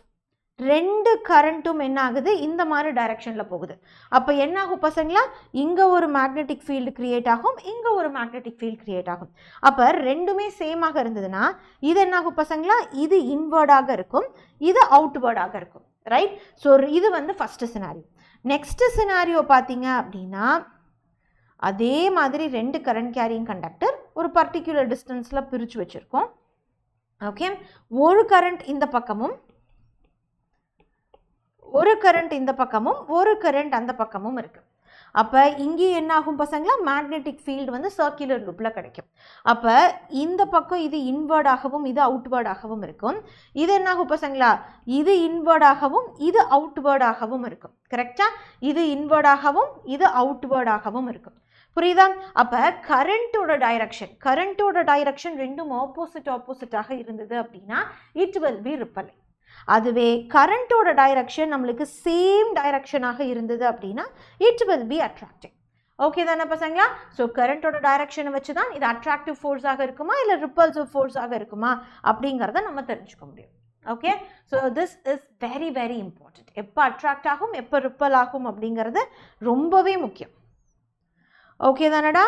ரெண்டு கரண்ட்டும் என்ன ஆகுது, இந்த மாதிரி டைரக்ஷனில் போகுது. அப்போ என்ன ஆகும் பசங்களா, இங்கே ஒரு மேக்னெட்டிக் ஃபீல்டு கிரியேட் ஆகும், இங்கே ஒரு மேக்னெட்டிக் ஃபீல்டு கிரியேட் ஆகும். அப்போ ரெண்டுமே சேமாக இருந்ததுன்னா இது என்ன ஆகும் பசங்களா, இது இன்வர்டாக இருக்கும், இது அவுட்வர்டாக இருக்கும், ரைட்? ஸோ இது வந்து ஃபஸ்ட்டு சினாரியோ. நெக்ஸ்ட் சினாரியோ பார்த்தீங்க அப்படின்னா, அதே மாதிரி ரெண்டு கரண்ட் கேரியிங் கண்டக்டர் ஒரு பர்டிகுலர் டிஸ்டன்ஸில் பிரித்து வச்சுருக்கோம். ஓகே, ஒரு கரண்ட் இந்த பக்கமும், ஒரு கரண்ட் இந்த பக்கமும், ஒரு கரண்ட் அந்த பக்கமும் இருக்குது. அப்போ இங்கே என்ன ஆகும் பசங்களா, மேக்னெட்டிக் ஃபீல்டு வந்து சர்க்குலர் லூப்பில் கிடைக்கும். அப்போ இந்த பக்கம் இது இன்வர்டாகவும் இது அவுட்வர்டாகவும் இருக்கும். இது என்ன ஆகும் பசங்களா, இது இன்வர்டாகவும் இது அவுட்வர்டாகவும் இருக்கும், கரெக்டாக? இது இன்வர்டாகவும் இது அவுட்வர்டாகவும் இருக்கும். புரியுதா? அப்போ கரண்ட்டோட டைரக்ஷன் ரெண்டும் ஆப்போசிட்டாக இருந்தது அப்படின்னா இட் வில் பி ரிப்பல். அதுவே கரண்ட்டோட டைரக்ஷன் நம்மளுக்கு சேம் டைரக்ஷனாக இருந்தது அப்படின்னா it will B attractive. Okay தானே பசங்களா? ஸோ கரண்ட்டோட டைரக்ஷனை வச்சு தான் இது அட்ராக்டிவ் ஃபோர்ஸாக இருக்குமா இல்லை ரிப்பல்சிவ் ஃபோர்ஸாக இருக்குமா அப்படிங்கிறத நம்ம தெரிஞ்சுக்க முடியும். Okay, so this is very very important. எப்போ அட்ராக்ட் ஆகும் எப்போ ரிப்பல் ஆகும் அப்படிங்கிறது ரொம்பவே முக்கியம். ஓகே தானடா?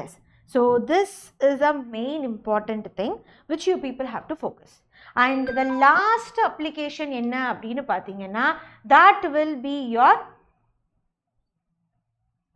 Yes. So this is a main important thing which you people have to focus. And the last application என்ன அப்படின்னு பார்த்தீங்கன்னா that will be your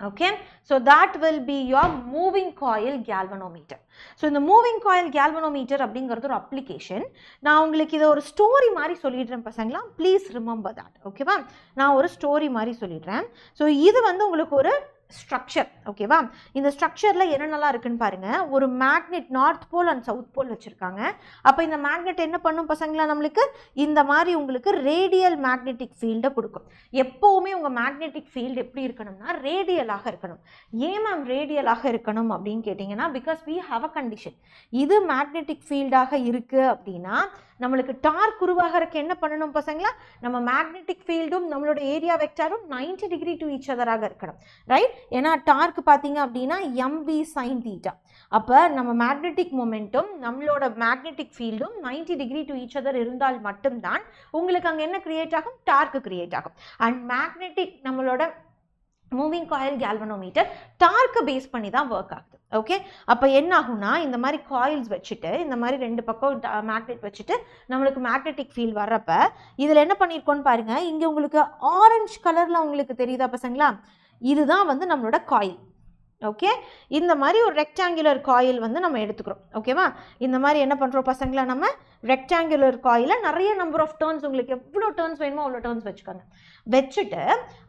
Okay, so that will be your moving coil galvanometer. So இந்த moving coil galvanometer அப்படிங்கிறது ஒரு அப்ளிகேஷன். நான் உங்களுக்கு இதை ஒரு ஸ்டோரி மாதிரி சொல்லிடுறேன் பசங்களா, ப்ளீஸ் ரிமெம்பர் தட். ஓகேவா, நான் ஒரு ஸ்டோரி மாதிரி சொல்லிடுறேன். ஸோ இது வந்து உங்களுக்கு ஒரு ஸ்ட்ரக்சர். ஓகேவா, இந்த ஸ்ட்ரக்சரில் என்னென்னலாம் இருக்குன்னு பாருங்கள். ஒரு magnet north pole and south pole வச்சுருக்காங்க. அப்போ இந்த மேக்னெட் என்ன பண்ணும் பசங்களா, நம்மளுக்கு இந்த மாதிரி உங்களுக்கு ரேடியல் மேக்னெட்டிக் ஃபீல்டை கொடுக்கும். எப்போவுமே உங்கள் மேக்னெட்டிக் ஃபீல்டு எப்படி இருக்கணும்னா ரேடியலாக இருக்கணும். ஏன் மேம் ரேடியலாக இருக்கணும் அப்படின்னு கேட்டிங்கன்னா, because we have a condition. இது மேக்னெட்டிக் ஃபீல்டாக இருக்குது அப்படின்னா நம்மளுக்கு டார்க் உருவாகிறதுக்கு என்ன பண்ணணும் பசங்களா, நம்ம மேக்னெட்டிக் ஃபீல்டும் நம்மளோட ஏரியா வெக்டாரும் 90 டிகிரி டு ஈச் அதராக இருக்கணும். ரைட், ஏன்னா டார்க் பார்த்தீங்க அப்படின்னா எம்பி சைன் தீட்டா. அப்போ நம்ம மேக்னெட்டிக் மொமெண்ட்டும் நம்மளோட மேக்னெட்டிக் ஃபீல்டும் 90 டிகிரி டு ஈச் அதர் இருந்தால் மட்டும்தான் உங்களுக்கு அங்கே என்ன கிரியேட் ஆகும், டார்க் கிரியேட் ஆகும். அண்ட் மேக்னெட்டிக் நம்மளோட மூவிங் காயில் கேல்வனோமீட்டர் டார்க்கை பேஸ் பண்ணி தான் ஒர்க் ஆகுது. ஓகே, அப்போ என்ன ஆகும்னா இந்த மாதிரி காயில்ஸ் வச்சுட்டு இந்த மாதிரி ரெண்டு பக்கம் மேக்னெட் வச்சுட்டு நம்மளுக்கு மேக்னெட்டிக் ஃபீல்ட் வர்றப்ப இதில் என்ன பண்ணியிருக்கோன்னு பாருங்க. இங்கே உங்களுக்கு ஆரஞ்சு கலரில் உங்களுக்கு தெரியுதா பசங்களா, இதுதான் வந்து நம்மளோட காயில். ஓகே, இந்த மாதிரி ஒரு ரெக்டாங்குலர் காயில் வந்து நம்ம எடுத்துக்கிறோம். ஓகேவா, இந்த மாதிரி என்ன பண்ணுறோம் பசங்களா, நம்ம ரெக்டாங்குலர் காயில் நிறைய நம்பர் ஆஃப் டர்ன்ஸ், உங்களுக்கு எவ்வளோ டர்ன்ஸ் வேணுமோ அவ்வளோ டர்ன்ஸ் வச்சுக்கோங்க. வச்சுட்டு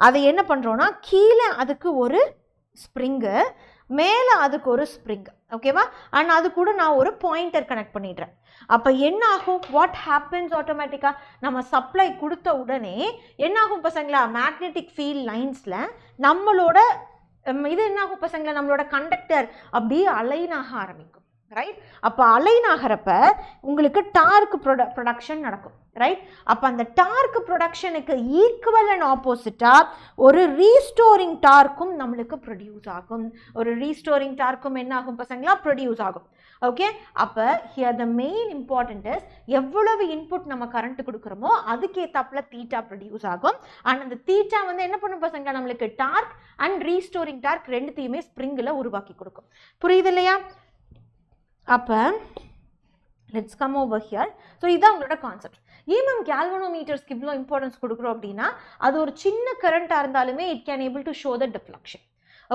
அதை என்ன பண்ணுறோன்னா கீழே அதுக்கு ஒரு ஸ்ப்ரிங்கு, மேலே அதுக்கு ஒரு ஸ்ப்ரிங். ஓகேவா, அண்ட் அது கூட நான் ஒரு பாயிண்டர் கனெக்ட் பண்ணிடுறேன். அப்போ என்ன ஆகும், வாட் ஹேப்பன்ஸ், ஆட்டோமேட்டிக்காக நம்ம சப்ளை கொடுத்த உடனே என்ன ஆகும் பசங்களா, மேக்னெட்டிக் ஃபீல்ட் லைன்ஸில் நம்மளோட இது என்ன ஆகும் பசங்களா, நம்மளோட கண்டக்டர் அப்படியே அலைன் ஆக ஆரம்பிக்கும். ரைட், அப்போ அலைன் ஆகிறப்ப உங்களுக்கு டார்க் ப்ரொடக்ஷன் நடக்கும். ரைட், அப்போ அந்த டார்க் ப்ரொடக்ஷனுக்கு ஈக்குவல் அண்ட் ஆப்போசிட்டாக ஒரு ரீஸ்டோரிங் டார்க்கும் நம்மளுக்கு ப்ரொடியூஸ் ஆகும். ஒரு ரீஸ்டோரிங் டார்க்கும் என்ன ஆகும் பசங்களா, ப்ரொடியூஸ் ஆகும். ஓகே, அப்போ here the main important is எவ்வளவு இன்புட் நம்ம கரண்ட் கொடுக்குறோமோ அதுக்கேற்றாப்புல தீட்டா ப்ரொடியூஸ் ஆகும். அண்ட் அந்த தீட்டா வந்து என்ன பண்ணும் பசங்களா, நம்மளுக்கு டார்க் அண்ட் ரீஸ்டோரிங் டார்க் ரெண்டுத்தையுமே ஸ்ப்ரிங்கில் உருவாக்கி கொடுக்கும். புரியுது இல்லையா? அப்போ let's come over here. So இதுதான் உங்களோட கான்செப்ட். ஏன் மேம் கேல்வனோமீட்டர்ஸ்க்கு இவ்வளோ இம்பார்ட்டன்ஸ் கொடுக்குறோம் அப்படின்னா, அது ஒரு சின்ன கரண்ட்டாக இருந்தாலுமே it can able to show the deflection.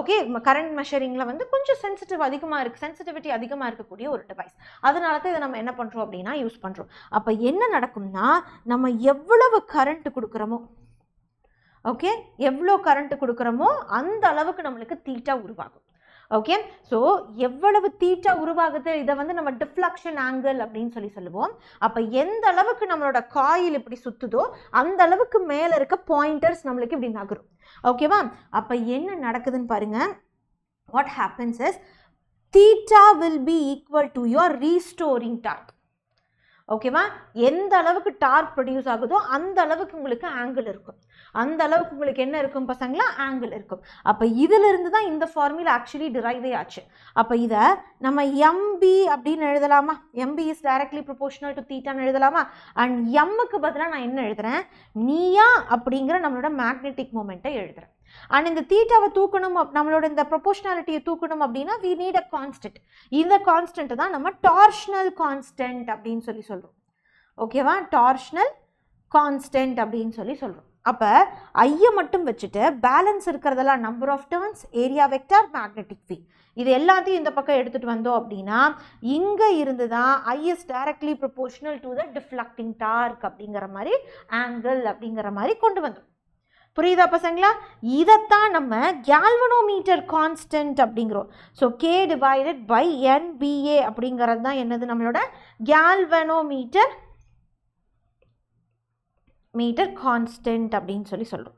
Okay, current மெஷரிங்கில் வந்து கொஞ்சம் சென்சிட்டிவிட்டி அதிகமாக இருக்கக்கூடிய ஒரு டிவைஸ். அதனால தான் இதை நம்ம என்ன பண்ணுறோம் அப்படின்னா யூஸ் பண்ணுறோம். அப்போ என்ன நடக்கும்னா, நம்ம எவ்வளவு கரண்ட் கொடுக்குறோமோ, ஓகே, எவ்வளோ கரண்ட் கொடுக்குறோமோ அந்த அளவுக்கு நம்மளுக்கு தீட்டா உருவாகும். ஓகே, ஸோ எவ்வளவு தீட்டா உருவாகுது இதை வந்து நம்ம டிஃப்ளக்ஷன் ஆங்கிள் அப்படின்னு சொல்லுவோம். அப்போ எந்த அளவுக்கு நம்மளோட காயில் இப்படி சுற்றுதோ அந்த அளவுக்கு மேலே இருக்க பாயிண்டர்ஸ் நம்மளுக்கு இப்படி நகரும். ஓகேவா, அப்போ என்ன நடக்குதுன்னு பாருங்க. What happens is theta will be equal to your restoring torque. ஓகேவா, எந்த அளவுக்கு டார்க் ப்ரொடியூஸ் ஆகுதோ அந்த அளவுக்கு உங்களுக்கு ஆங்கிள் இருக்கும். அந்த அளவுக்கு உங்களுக்கு என்ன இருக்கும் பசங்களா, ஆங்கிள் இருக்கும். அப்போ இதிலிருந்து தான் இந்த ஃபார்முலா ஆக்சுவலி டிரைவே ஆச்சு. அப்போ இதை நம்ம எம்பி அப்படின்னு எழுதலாமா, MB is directly proportional to தீட்டான்னு எழுதலாமா. அண்ட் எம்முக்கு பதிலாக நான் என்ன எழுதுறேன், நீயா அப்படிங்கிற நம்மளோட மேக்னெட்டிக் மொமெண்ட்டை எழுதுறேன். அண்ட் இந்த தீட்டாவை தூக்கணும், நம்மளோட இந்த ப்ரொபோர்ஷனாலிட்டியை தூக்கணும் அப்படின்னா வி நீட் அ கான்ஸ்டன்ட். இந்த கான்ஸ்டன்ட் தான் நம்ம டார்ஷனல் கான்ஸ்டன்ட் அப்படின்னு சொல்கிறோம். ஓகேவா, டார்ஷனல் கான்ஸ்டன்ட் அப்படின்னு சொல்கிறோம். அப்போ ஐயை மட்டும் வச்சுட்டு பேலன்ஸ் இருக்கிறதெல்லாம் number of turns, area vector, magnetic field, இது எல்லாத்தையும் இந்த பக்கம் எடுத்துகிட்டு வந்தோம் அப்படின்னா இங்கே இருந்து தான் I is directly proportional to the deflecting torque அப்படிங்கிற மாதிரி ஆங்கிள் அப்படிங்கிற மாதிரி கொண்டு வந்தோம். புரியுதா பசங்களா? இதைத்தான் நம்ம கேல்வனோமீட்டர் கான்ஸ்டன்ட் அப்படிங்கிறோம். So K divided by NBA அப்படிங்கிறது தான் என்னது, நம்மளோட கேல்வனோமீட்டர் கான்ஸ்டன்ட் அப்படின்னு சொல்கிறோம்.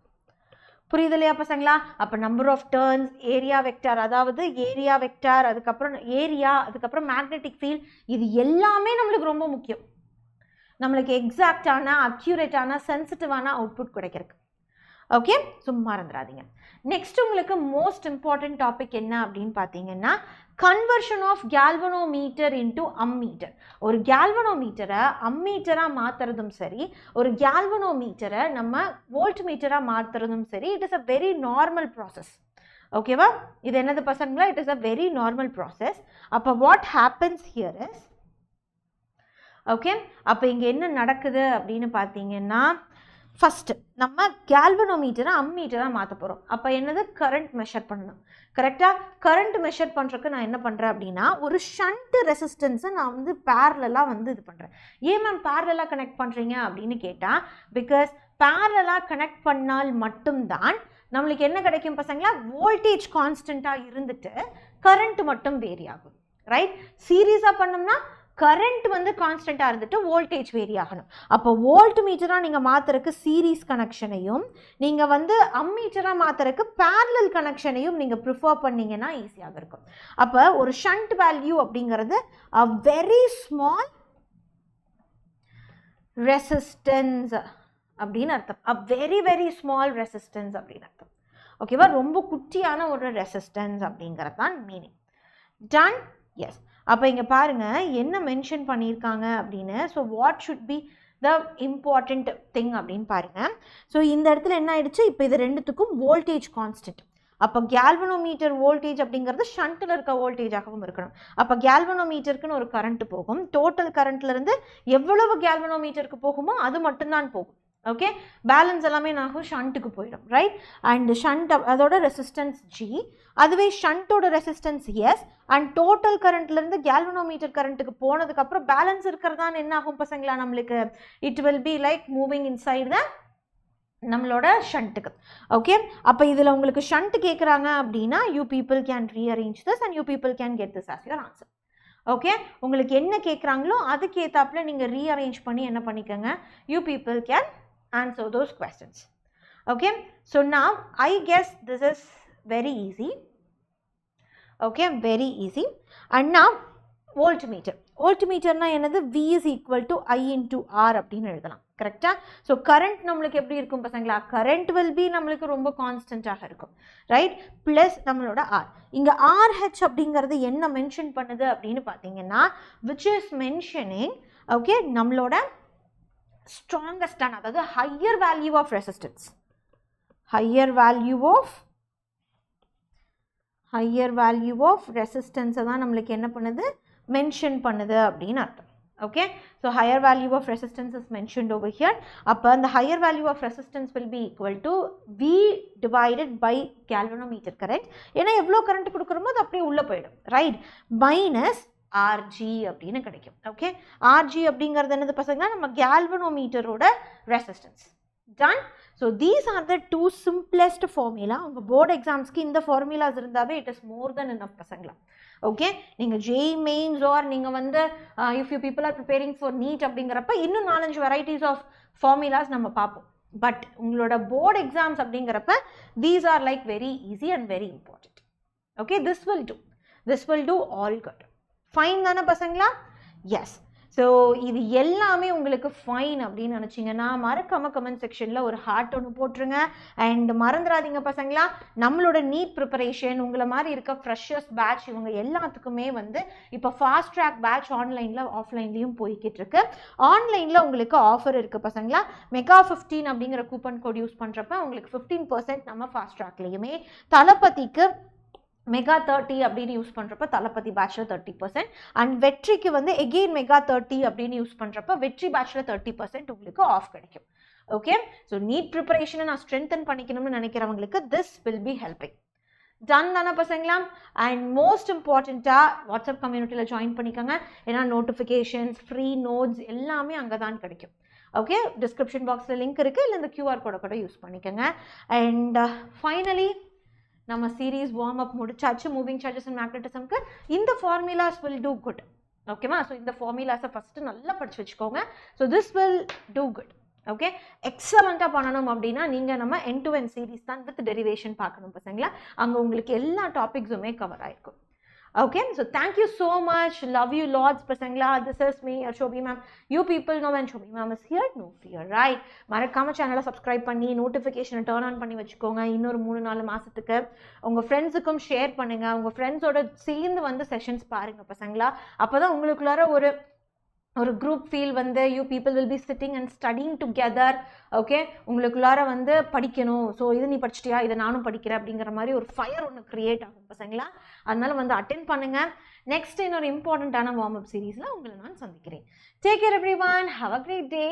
புரியுது இல்லையா பசங்களா? அப்போ number of turns, area vector, அதாவது ஏரியா வெக்டார், அதுக்கப்புறம் ஏரியா, அதுக்கப்புறம் மேக்னெட்டிக் ஃபீல்ட், இது எல்லாமே நம்மளுக்கு ரொம்ப முக்கியம். நம்மளுக்கு எக்ஸாக்டான, அக்யூரேட்டான, சென்சிட்டிவான அவுட்புட் கிடைக்கிறதுக்கு. ஓகே, சும்மா மறந்துடாதீங்க. நெக்ஸ்ட் உங்களுக்கு மோஸ்ட் இம்பார்ட்டன்ட் டாபிக் என்ன அப்படின்னு பார்த்தீங்கன்னா, conversion of galvanometer into ammeter. ஒரு கேல்வனோமீட்டரை அம்மீட்டராக மாற்றுறதும் சரி, ஒரு கேல்வனோமீட்டரை நம்ம வோல்ட் மீட்டராக மாற்றுறதும் சரி, it is a very normal process. ஓகேவா, இது என்னது பசங்களா, it is a very normal process. அப்போ what happens here is, okay, அப்போ இங்கே என்ன நடக்குது அப்படின்னு பார்த்தீங்கன்னா, ஃபஸ்ட்டு நம்ம கேல்வனோமீட்டரை அம்மீட்டராக மாற்ற போகிறோம். அப்போ என்னது, கரண்ட் மெஷர் பண்ணணும். கரெக்டாக கரண்ட் மெஷர் பண்ணுறதுக்கு நான் என்ன பண்ணுறேன் அப்படின்னா, ஒரு ஷண்ட் ரெசிஸ்டன்ஸை நான் வந்து பேரலாக வந்து இது பண்ணுறேன். ஏன் மேம் பேரலாக கனெக்ட் பண்ணுறீங்க அப்படின்னு கேட்டால், பிகாஸ் பேரலாக கனெக்ட் பண்ணால் மட்டும்தான் நம்மளுக்கு என்ன கிடைக்கும் பசங்களா, வோல்டேஜ் கான்ஸ்டண்ட்டாக இருந்துட்டு கரண்ட் மட்டும் வேரி ஆகும். ரைட், சீரியஸாக பண்ணோம்னா கரண்ட் வந்து கான்ஸ்டண்ட்டாக இருந்துட்டு வோல்டேஜ் வேரி ஆகணும். அப்போ வோல்ட் மீட்டராக நீங்கள் மாற்றுறதுக்கு சீரீஸ் கனெக்ஷனையும், நீங்கள் வந்து அம்மீட்டராக மாற்றுறதுக்கு பேரலல் கனெக்ஷனையும் நீங்கள் ப்ரிஃபர் பண்ணிங்கன்னா ஈஸியாக இருக்கும். அப்போ ஒரு ஷண்ட் வேல்யூ அப்படிங்கிறது அ வெரி ஸ்மால் ரெசிஸ்டன்ஸ் அப்படின்னு அர்த்தம். A very very small resistance அப்படின்னு அர்த்தம். ஓகேவா, ரொம்ப குட்டியான ஒரு ரெசிஸ்டன்ஸ் அப்படிங்கிறது தான் மீனிங். Ton, S. அப்போ இங்கே பாருங்கள் என்ன மென்ஷன் பண்ணியிருக்காங்க அப்படின்னு. So what should be the important thing அப்படின்னு பாருங்கள். ஸோ இந்த இடத்துல என்ன ஆயிடுச்சு, இப்போ இது ரெண்டுத்துக்கும் வோல்டேஜ் கான்ஸ்டன்ட். அப்போ கேல்வனோமீட்டர் வோல்டேஜ் அப்படிங்கிறது ஷண்டில் இருக்க வோல்டேஜாகவும் இருக்கணும். அப்போ கேல்வனோமீட்டருக்குன்னு ஒரு கரண்ட் போகும். டோட்டல் கரண்ட்லேருந்து எவ்வளவு கேல்வனோமீட்டருக்கு போகுமோ அது மட்டும்தான் போகும். ஓகே, பேலன்ஸ் எல்லாமே நாகும் ஷண்ட்டுக்கு போயிடும். ரைட், அண்ட் ஷண்ட் அதோட ரெசிஸ்டன்ஸ் ஜி, அதுவே ஷண்ட்டோட ரெசிஸ்டன்ஸ் எஸ், அண்ட் டோட்டல் கரண்ட்லேருந்து கேல்வனோமீட்டர் கரண்ட்டுக்கு போனதுக்கப்புறம் பேலன்ஸ் இருக்கிறதான் என்ன ஆகும் பசங்களா, நம்மளுக்கு it will be like moving inside the நம்மளோட ஷண்ட்டுக்கு. ஓகே, அப்போ இதில் உங்களுக்கு ஷண்ட் கேட்குறாங்க அப்படின்னா you people can rearrange this and you people can get this as your answer. Okay, உங்களுக்கு என்ன கேட்குறாங்களோ அதுக்கு ஏற்றாப்புல நீங்கள் ரீஅரேஞ்ச் பண்ணி என்ன பண்ணிக்கோங்க, you people can answer those questions. Okay, so now I guess this is very easy. Okay, very easy. And now voltmeter. Voltmeter na enadhu, V is equal to I into R அப்படினு எழுதலாம். கரெக்ட்டா? so current நம்மளுக்கு எப்படி இருக்கும் பசங்களா, current will be நம்மளுக்கு ரொம்ப கான்ஸ்டன்ட் ஆக இருக்கும். ரைட், பிளஸ் நம்மளோட R. இங்க RH அப்படிங்கிறது என்ன மென்ஷன் பண்ணுது அப்படின்னு பார்த்தீங்கன்னா, which is mentioning okay நம்மளோட strongest ஆன, அதாவது higher value of resistance, higher value of resistance தான் நம்மளுக்கு என்ன பண்ணுது, மென்ஷன் பண்ணுது அப்படின்னு அர்த்தம். Okay, so higher value of resistance is mentioned over here. அப்போ அந்த higher value of resistance will be equal to V divided by galvanometer current. ஏன்னா எவ்வளோ கரண்ட் கொடுக்குறோமோ அது அப்படியே உள்ளே போயிடும். ரைட், மைனஸ் RG அப்படின்னு கிடைக்கும். ஓகே, RG அப்படிங்கிறது என்னது பசங்களா, நம்ம கேல்வனோமீட்டரோட resistance. Done. So these are the two simplest formula. உங்கள் போர்டு எக்ஸாம்ஸ்க்கு இந்த ஃபார்முலாஸ் இருந்தாவே it is more than enough பசங்களா. ஓகே, நீங்கள் ஜேஇ மெயின்ஸ் ஆர் நீங்கள் வந்து if you people are preparing for NEET அப்படிங்கிறப்ப இன்னும் 4-5 வெரைட்டிஸ் ஆஃப் ஃபார்முலாஸ் நம்ம பார்ப்போம். பட் உங்களோட போர்டு எக்ஸாம்ஸ் அப்படிங்கிறப்ப these are like very easy and very important. Okay, this will do all good. Fine தானே பசங்களா? எஸ். ஸோ இது எல்லாமே உங்களுக்கு ஃபைன் அப்படின்னு நினச்சிங்கன்னா மறக்காம கமெண்ட் செக்ஷனில் ஒரு ஹார்ட் ஒன்று போட்டுருங்க. அண்ட் மறந்துடாதீங்க பசங்களா, நம்மளோட நீட் ப்ரிப்பரேஷன் உங்களை மாதிரி இருக்க ஃப்ரெஷர்ஸ் பேட்ச் இவங்க எல்லாத்துக்குமே வந்து இப்போ ஃபாஸ்ட் ட்ராக் பேட்ச் ஆன்லைனில் ஆஃப்லைன்லேயும் போய்கிட்டு இருக்கு. ஆன்லைனில் உங்களுக்கு ஆஃபர் இருக்குது பசங்களா. மெகா 15 அப்படிங்கிற கூப்பன் கோட் யூஸ் பண்ணுறப்ப உங்களுக்கு 15% நம்ம ஃபாஸ்ட் ட்ராக்லேயுமே, தளபதிக்கு மெகா 30 அப்படின்னு யூஸ் பண்ணுறப்ப தளபதி பேட்சில் 30%, அண்ட் வெற்றிக்கு வந்து எகெயின் மெகா 30 அப்படின்னு யூஸ் பண்ணுறப்ப வெற்றி பேட்சில் 30% உங்களுக்கு ஆஃப் கிடைக்கும். ஓகே, ஸோ நீட் ப்ரிப்பரேஷனை நான் ஸ்ட்ரென்தன் பண்ணிக்கணும்னு நினைக்கிறவங்களுக்கு this will be helping. Done தானே பசங்களா? அண்ட் மோஸ்ட் இம்பார்ட்டண்ட்டாக வாட்ஸ்அப் கம்யூனிட்டியில் ஜாயின் பண்ணிக்கோங்க. ஏன்னா நோட்டிஃபிகேஷன்ஸ், ஃப்ரீ நோட்ஸ் எல்லாமே அங்கே தான் கிடைக்கும். ஓகே, டிஸ்கிரிப்ஷன் பாக்ஸில் லிங்க் இருக்குது, இல்லை இந்த QR கோடை கூட யூஸ் பண்ணிக்கோங்க. அண்ட் ஃபைனலி நம்ம சீரீஸ் வார்ம் அப் முடிச்சாச்சு. மூவிங் சார்ஜஸ் அண்ட் மேக்னட்டிசம்க்கு இந்த ஃபார்முலாஸ் வில் டூ குட். ஓகேவா? ஸோ இந்த ஃபார்முலாஸை ஃபஸ்ட்டு நல்லா படித்து வச்சுக்கோங்க. So this will do good. Okay, எக்ஸலண்ட்டாக பண்ணணும் அப்படின்னா நீங்கள் நம்ம end to end சீரீஸ் தான் வித் டெரிவேஷன் பார்க்கணும் பசங்களா. அங்கே உங்களுக்கு எல்லா டாபிக்ஸுமே கவர் ஆகிருக்கும். Okay, so thank you so much. Love you lots, Pasangla. This is me, Shobhi ma'am. You people know when Shobhi ma'am is here, no fear, right? மறக்காம சேனலை சப்ஸ்கிரைப் பண்ணி நோட்டிஃபிகேஷனை டர்ன் ஆன் பண்ணி வச்சுக்கோங்க. இன்னொரு 3-4 மாதத்துக்கு உங்கள் ஃப்ரெண்ட்ஸுக்கும் ஷேர் பண்ணுங்கள். உங்கள் ஃப்ரெண்ட்ஸோட சேர்ந்து வந்து செஷன்ஸ் பாருங்கள் பசங்களா. அப்போ தான் உங்களுக்குள்ளார ஒரு குரூப் ஃபீல் வந்து you people will be sitting and studying together. Okay, உங்களுக்குள்ளார வந்து படிக்கணும், ஸோ இது நீ படிச்சிட்டியா, இதை நானும் படிக்கிறேன் அப்படிங்கிற மாதிரி ஒரு ஃபயர் ஒன்று க்ரியேட் ஆகும் பசங்களா. அதனால வந்து அட்டென்ட் பண்ணுங்கள். நெக்ஸ்ட் இன்னொரு இம்பார்ட்டண்ட்டான வார்ம் அப் சீரீஸில் உங்களை நான் சந்திக்கிறேன். Take care everyone, have a great day.